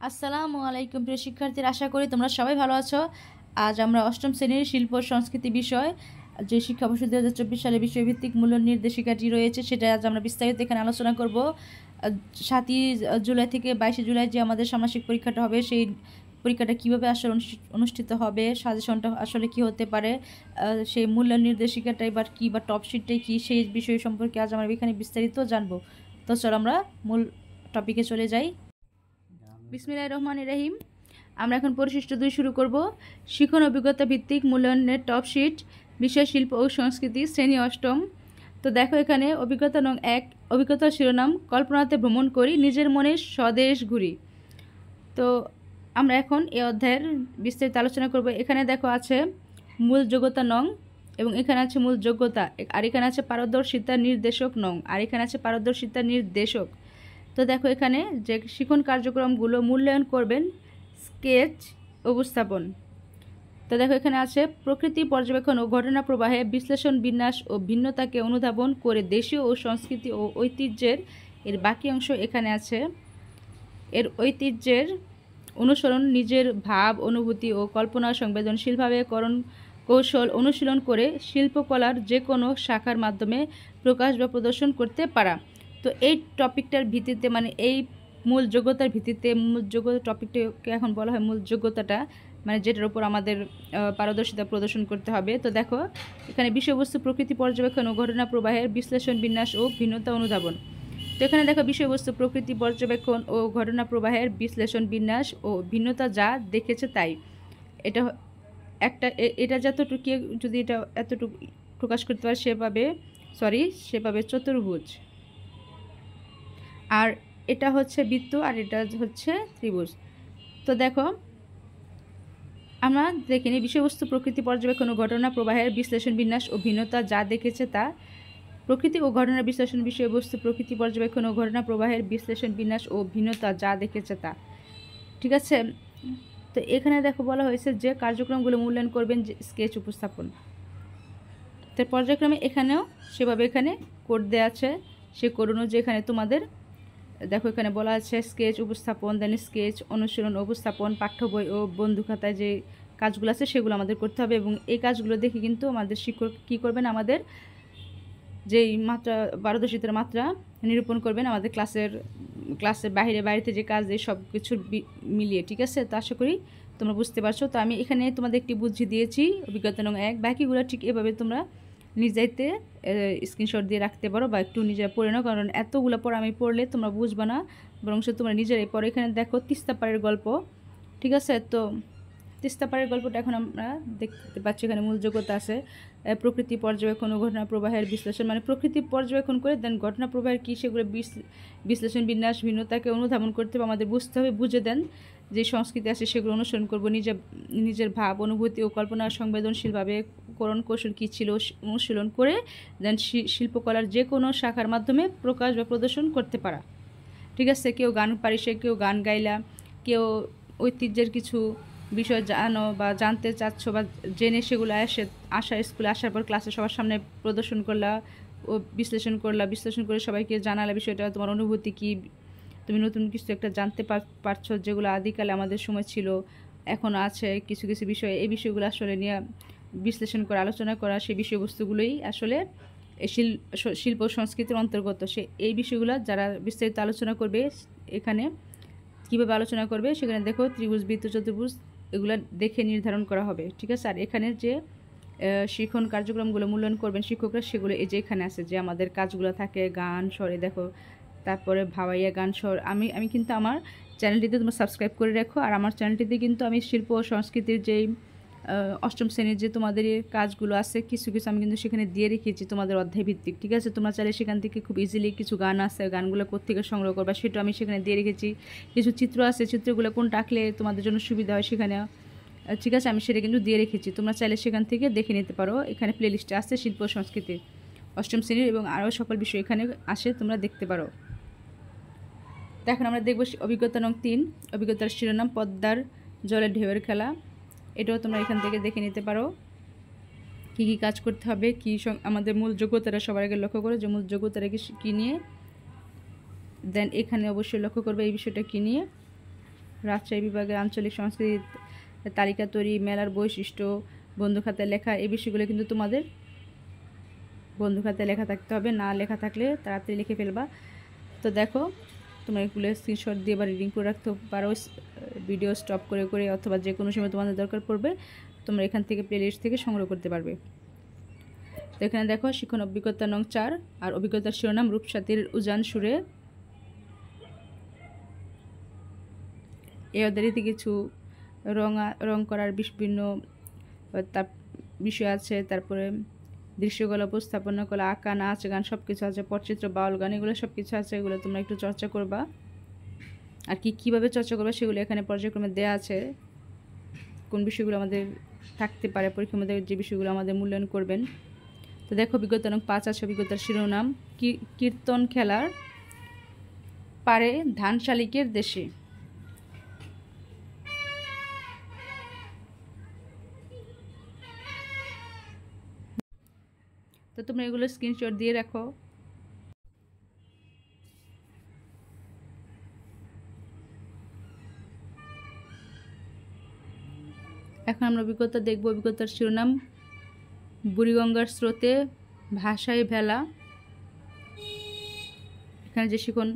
আসসালামু আলাইকুম প্রিয় শিক্ষার্থীরা, আশা করি তোমরা সবাই ভালো আছো। আজ আমরা অষ্টম শ্রেণীর শিল্প সংস্কৃতি বিষয় যে শিক্ষাবর্ষ 2024 সালে বিষয়ভিত্তিক মূল্য নির্দেশিকাটি রয়েছে সেটা আজ আমরা বিস্তারিত এখানে আলোচনা করব। 7ই জুলাই থেকে 22শে জুলাই যে আমাদের ষান্মাসিক পরীক্ষাটা হবে, সেই পরীক্ষাটা কীভাবে আসলে অনুষ্ঠিত হবে, সাজেশনটা আসলে কি হতে পারে, সেই মূল্য নির্দেশিকাটাই বা কী বা টপশিটটাই কী, সেই বিষয় সম্পর্কে আজ আমরা এখানে বিস্তারিত জানবো। তো চলো আমরা মূল টপিকে চলে যাই। বিসমিল্লাহির রহমানির রহিম। আমরা এখন পরিশিষ্ট 2 শুরু করব। শিখন অভিজ্ঞতা ভিত্তিক মূল্যায়নের টপশিট, বিষয় শিল্প ও সংস্কৃতি, শ্রেণী অষ্টম। তো দেখো এখানে অভিজ্ঞতা নং 1, অভিজ্ঞতার শিরোনাম কল্পনাতে ভ্রমণ করি, নিজের মনে স্বদেশ ঘুরি। তো আমরা এখন এই অধ্যায়ের বিস্তারিত আলোচনা করব। এখানে দেখো আছে মূল যোগ্যতা নং, এবং এখানে আছে মূল যোগ্যতা, আর এখানে আছে পারদর্শিতা নির্দেশক নং, আর এখানে আছে পারদর্শিতা নির্দেশক। তো দেখো এখানে যে শিখন কার্যক্রমগুলো মূল্যায়ন করবেন, স্কেচ উপস্থাপন। তো দেখো এখানে আছে প্রকৃতি পর্যবেক্ষণ ও ঘটনা প্রবাহে বিশ্লেষণ, বিন্যাস ও ভিন্নতাকে অনুধাবন করে দেশীয় ও সংস্কৃতি ও ঐতিহ্যের, এর বাকি অংশ এখানে আছে, এর ঐতিহ্যের অনুসরণ, নিজের ভাব অনুভূতি ও কল্পনা সংবেদনশীলভাবে করণ কৌশল অনুশীলন করে শিল্পকলার যে কোনো শাখার মাধ্যমে প্রকাশ বা প্রদর্শন করতে পারা। তো এই টপিকটার ভিত্তিতে, মানে এই মূল যোগ্যতার ভিত্তিতে, মূল যোগ্যতা টপিকটাকে এখন বলা হয় মূল যোগ্যতাটা, মানে যেটার উপর আমাদের পারদর্শিতা প্রদর্শন করতে হবে। তো দেখো এখানে বিষয়বস্তু প্রকৃতি পর্যবেক্ষণ ও ঘটনা প্রবাহের বিশ্লেষণ, বিন্যাস ও ভিন্নতা অনুধাবন। তো এখানে দেখো বিষয়বস্তু প্রকৃতি পর্যবেক্ষণ ও ঘটনা প্রবাহের বিশ্লেষণ, বিন্যাস ও ভিন্নতা যা দেখেছে তাই। এটা একটা এটা যতটুকু, যদি এটা এতটুকু প্রকাশ করতে পারে সেভাবে চতুর্ভুজ, আর এটা হচ্ছে বৃত্ত, আর এটা হচ্ছে ত্রিভুজ। তো দেখো আমরা দেখিনি বিষয়বস্তু প্রকৃতি পর্যবেক্ষণ ও ঘটনা প্রবাহের বিশ্লেষণ, বিন্যাস ও ভিন্নতা যা দেখেছে তা। প্রকৃতি ও ঘটনার বিশ্লেষণ, বিষয়বস্তু প্রকৃতি পর্যবেক্ষণ ও ঘটনা প্রবাহের বিশ্লেষণ, বিন্যাস ও ভিন্নতা যা দেখেছে তা। ঠিক আছে। তো এখানে দেখো বলা হয়েছে যে কার্যক্রমগুলো মূল্যায়ন করবেন, যে স্কেচ উপস্থাপন। তো পর্যায়ক্রমে এখানেও সেভাবে এখানে কোড দেওয়া আছে, সে কোড অনুযায়ী এখানে তোমাদের দেখো এখানে বলা আছে স্কেচ উপস্থাপন, দেন স্কেচ অনুশীলন উপস্থাপন, পাঠ্য বই ও বন্ধু খাতায় যে কাজগুলো আছে সেগুলো আমাদের করতে হবে, এবং এই কাজগুলো দেখে কিন্তু আমাদের শিক্ষক কী করবেন, আমাদের যেই মাত্রা পারদর্শিতার মাত্রা নিরূপণ করবেন আমাদের ক্লাসের বাড়িতে যে কাজ এই সব কিছুর মিলিয়ে। ঠিক আছে, তো আশা করি তোমরা বুঝতে পারছো। তো আমি এখানে তোমাদের একটি বুঝি দিয়েছি, অভিজ্ঞতা নং 1, বাকিগুলো ঠিক এভাবে তোমরা নিজেতে স্ক্রিনশট দিয়ে রাখতে পারো বা একটু নিজেরা পড়ে নাও, কারণ এতগুলো পড়া আমি পড়লে তোমরা বুঝবে না, বরং তোমরা নিজেরাই পড়ো। এখানে দেখো তিস্তা পাড়ের গল্প। ঠিক আছে, তো তিস্তা পাড়ের গল্পটা এখন আমরা দেখতে পাচ্ছি। এখানে মূল যোগ্যতা আছে প্রকৃতি পর্যবেক্ষণ ও ঘটনা প্রবাহের বিশ্লেষণ, মানে প্রকৃতি পর্যবেক্ষণ করে দেন ঘটনা প্রবাহের কী সেগুলো বিশ্লেষণ, বিন্যাস, ভিন্নতাকে অনুধাবন করতে হবে, আমাদের বুঝতে হবে, বুঝে দেন যে সংস্কৃতি আছে সেগুলো অনুসরণ করব, নিজের ভাব অনুভূতি ও কল্পনা সংবেদনশীলভাবে করণ কৌশল কী ছিল অনুশীলন করে দেন শিল্পকলার যে কোনো শাখার মাধ্যমে প্রকাশ বা প্রদর্শন করতে পারা। ঠিক আছে, কেউ গান পারিস, কেউ গান গাইলা, কেউ ঐতিহ্যের কিছু বিষয় জানো বা জানতে চাচ্ছ বা জেনে সেগুলো আসা স্কুলে আসার পর ক্লাসে সবার সামনে প্রদর্শন করলা ও বিশ্লেষণ করে সবাইকে জানালা বিষয়টা, তোমার অনুভূতি কী, তুমি নতুন কিছু একটা জানতে পারছো যেগুলো আদিকালে আমাদের সময় ছিল, এখন আছে কিছু কিছু বিষয়, এই বিষয়গুলো আসলে নিয়ে বিশ্লেষণ করা, আলোচনা করা, সেই বিষয়বস্তুগুলোই আসলে শিল্প সংস্কৃতির অন্তর্গত। এই বিষয়গুলো যারা বিস্তারিত আলোচনা করবে, এখানে কীভাবে আলোচনা করবে সেখানে দেখো ত্রিভুজ, বৃত্ত, চতুর্ভুজ এগুলো দেখে নির্ধারণ করা হবে। ঠিক আছে, আর এখানে যে শিখন কার্যক্রমগুলো মূল্যায়ন করবেন শিক্ষকরা, সেগুলো এই যে এখানে আছে যে আমাদের কাজগুলো থাকে গান স্বরে, দেখো তারপরে ভাওয়াইয়া গান স্বর। আমি কিন্তু আমার চ্যানেলটিতে তোমরা সাবস্ক্রাইব করে রাখো, আর আমার চ্যানেলটিতে কিন্তু আমি শিল্প ও সংস্কৃতির যেই অষ্টম শ্রেণীর যে তোমাদের কাজগুলো আছে কিছু কিছু আমি কিন্তু সেখানে দিয়ে রেখেছি তোমাদের অধ্যায় ভিত্তিক। ঠিক আছে, তোমরা চাইলে সেখান থেকে খুব ইজিলি কিছু গান আছে, গানগুলো কোত্থেকে সংগ্রহ করবা সেটা আমি সেখানে দিয়ে রেখেছি। কিছু চিত্র আছে, চিত্রগুলো কোনটা আঁকলে তোমাদের জন্য সুবিধা হয় সেখানে, ঠিক আছে, আমি সেটা কিন্তু দিয়ে রেখেছি, তোমরা চাইলে সেখান থেকে দেখে নিতে পারো। এখানে প্লেলিস্টে আছে শিল্প সংস্কৃতি অষ্টম শ্রেণীর, এবং আরও সকল বিষয় এখানে আসে, তোমরা দেখতে পারো। তো এখন আমরা দেখব অভিজ্ঞতা নং 3, অভিজ্ঞতার শিরোনাম পদ্মার জলে ঢেউয়ের খেলা। এটাও তোমরা এখান থেকে দেখে নিতে পারো কী কী কাজ করতে হবে, কী আমাদের মূল যোগ্যতাটা সবার আগে লক্ষ্য করো যে মূল যোগ্যতাটা কী নিয়ে, দেন এখানে অবশ্যই লক্ষ্য করবে এই বিষয়টা কী নিয়ে। রাজশাহী বিভাগের আঞ্চলিক সংস্কৃতি তালিকা তৈরি, মেলার বৈশিষ্ট্য, বন্ধু খাতায় লেখা, এই বিষয়গুলো কিন্তু তোমাদের বন্ধু খাতায় লেখা থাকতে হবে। না লেখা থাকলে তাড়াতাড়ি লিখে ফেলবা। তো দেখো তোমরা এগুলো স্ক্রিনশট দিয়ে বা রিডিং করে রাখতে পারো, ভিডিও স্টপ করে করে, অথবা যে কোনো সময় তোমাদের দরকার পড়বে তোমরা এখান থেকে প্লেলিস্ট থেকে সংগ্রহ করতে পারবে। তো এখানে দেখো শিক্ষণ অভিজ্ঞতা নং 4 আর অভিজ্ঞতার শিরোনাম রূপসাতীর উজান সুরে। এই অধ্যায়টিতে কিছু রং করার বিভিন্ন তার বিষয় আছে, তারপরে দৃশ্যকলা, উপস্থাপনা কলা, আঁকা, নাচ, গান সব কিছু আছে, পটচিত্র, বাউল গান, এগুলো সব কিছু আছে। এগুলো তোমরা একটু চর্চা করবা। আর কীভাবে চর্চা করবা সেগুলো এখানে পর্যায়ক্রমে দেওয়া আছে, কোন বিষয়গুলো আমাদের থাকতে পারে পরীক্ষার মধ্যে, যে বিষয়গুলো আমাদের মূল্যায়ন করবেন। তো দেখো অভিজ্ঞতা নং 5 আছে, অভিজ্ঞতার শিরোনাম কীর্তন খেলার পারে ধান শালিকের দেশে। তো তোমরা এগুলো স্ক্রিনশট দিয়ে রাখো। এখন আমরা অভিজ্ঞতা দেখব। অভিজ্ঞতার শিরোনাম বুড়িগঙ্গার স্রোতে ভাষায় ভেলা। এখানে যে শিখন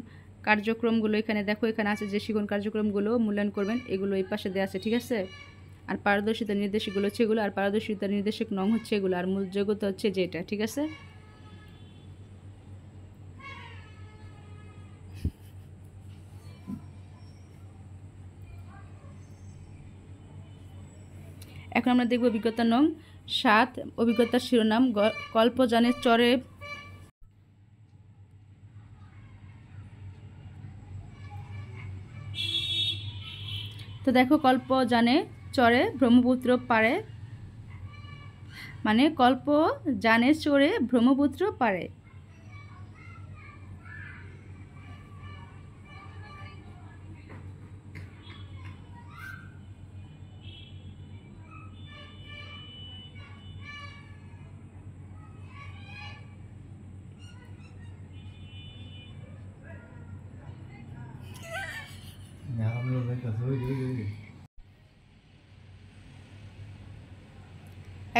কার্যক্রমগুলো এখানে দেখো, এখানে আছে যে শিখন কার্যক্রমগুলো মূল্যায়ন করবেন, এগুলো এই পাশে দেওয়া আছে, ঠিক আছে। আর পারদর্শিতা নির্দেশকগুলো হচ্ছে এগুলো, আর পারদর্শিতা নির্দেশক নং হচ্ছে এগুলো, আর মূল যোগ্যতা হচ্ছে যেটা, ঠিক আছে। এখন আমরা দেখব অভিজ্ঞতা নং 7, অভিজ্ঞতার শিরোনাম কল্পযানের চরে। তো দেখো কল্পযানে চরে ব্রহ্মপুত্র পারে, মানে কল্পযানে চড়ে ব্রহ্মপুত্র পারে।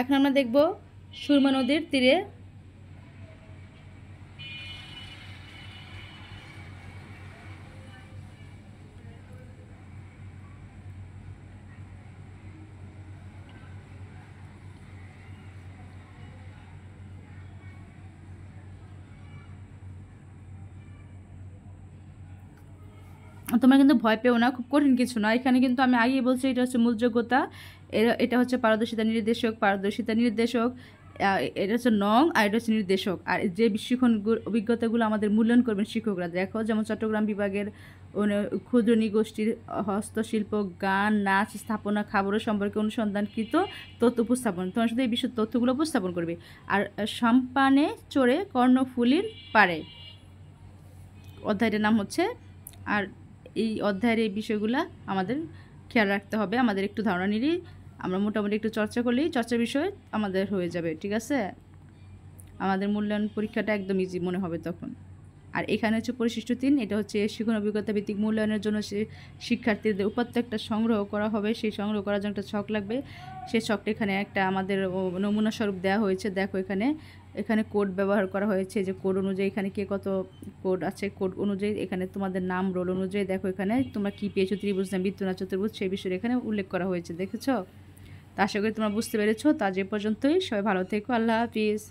এখন আমরা দেখব সুরমা নদীর তীরে। তোমরা কিন্তু ভয় পেও না, খুব কঠিন কিছু না। এখানে কিন্তু আমি আগেই বলছি এটা হচ্ছে মূল যোগ্যতা, এটা হচ্ছে পারদর্শিতা নির্দেশক, এটা হচ্ছে নং, আর এটা হচ্ছে নির্দেশক। আর যে শিক্ষণ অভিজ্ঞতাগুলো আমাদের মূল্যায়ন করবেন শিক্ষকরা, দেখো যেমন চট্টগ্রাম বিভাগের ক্ষুদ্র নৃগোষ্ঠীর হস্তশিল্প, গান, নাচ, স্থাপনা, খাবারও সম্পর্কে অনুসন্ধানকৃত তথ্য উপস্থাপন, তোমার শুধু এই বিষয় তথ্যগুলো উপস্থাপন করবে। আর সম্পানে চড়ে কর্ণফুলীর পারে অধ্যায়টার নাম হচ্ছে। আর এই অধ্যায়ের এই বিষয়গুলো আমাদের খেয়াল রাখতে হবে, আমাদের একটু ধারণা নিলেই, আমরা মোটামুটি একটু চর্চা করলেই চর্চার বিষয় আমাদের হয়ে যাবে, ঠিক আছে। আমাদের মূল্যায়ন পরীক্ষাটা একদম ইজি মনে হবে তখন। আর এখানে হচ্ছে পরিশিষ্ট 3, এটা হচ্ছে শিক্ষণ অভিজ্ঞতা ভিত্তিক মূল্যায়নের জন্য শিক্ষার্থীদের উপাত্ত একটা সংগ্রহ করা হবে। সেই সংগ্রহ করার জন্য একটা ছক লাগবে, সেই ছকটা এখানে একটা আমাদের নমুনা স্বরূপ দেওয়া হয়েছে। দেখো এখানে কোড ব্যবহার করা হয়েছে, যে কোড অনুযায়ী এখানে কে কত কোড আছে, কোড অনুযায়ী এখানে তোমাদের নাম, রোল অনুযায়ী দেখো এখানে তোমরা কী পেয়েছো, ত্রিভুজ না বৃত্ত না চতুর্ভুজ, সেই বিষয়ে এখানে উল্লেখ করা হয়েছে, দেখেছো। তা আশা করি তোমরা বুঝতে পেরেছো। তা যে পর্যন্তই, সবাই ভালো থেকো, আল্লাহ হাফিজ।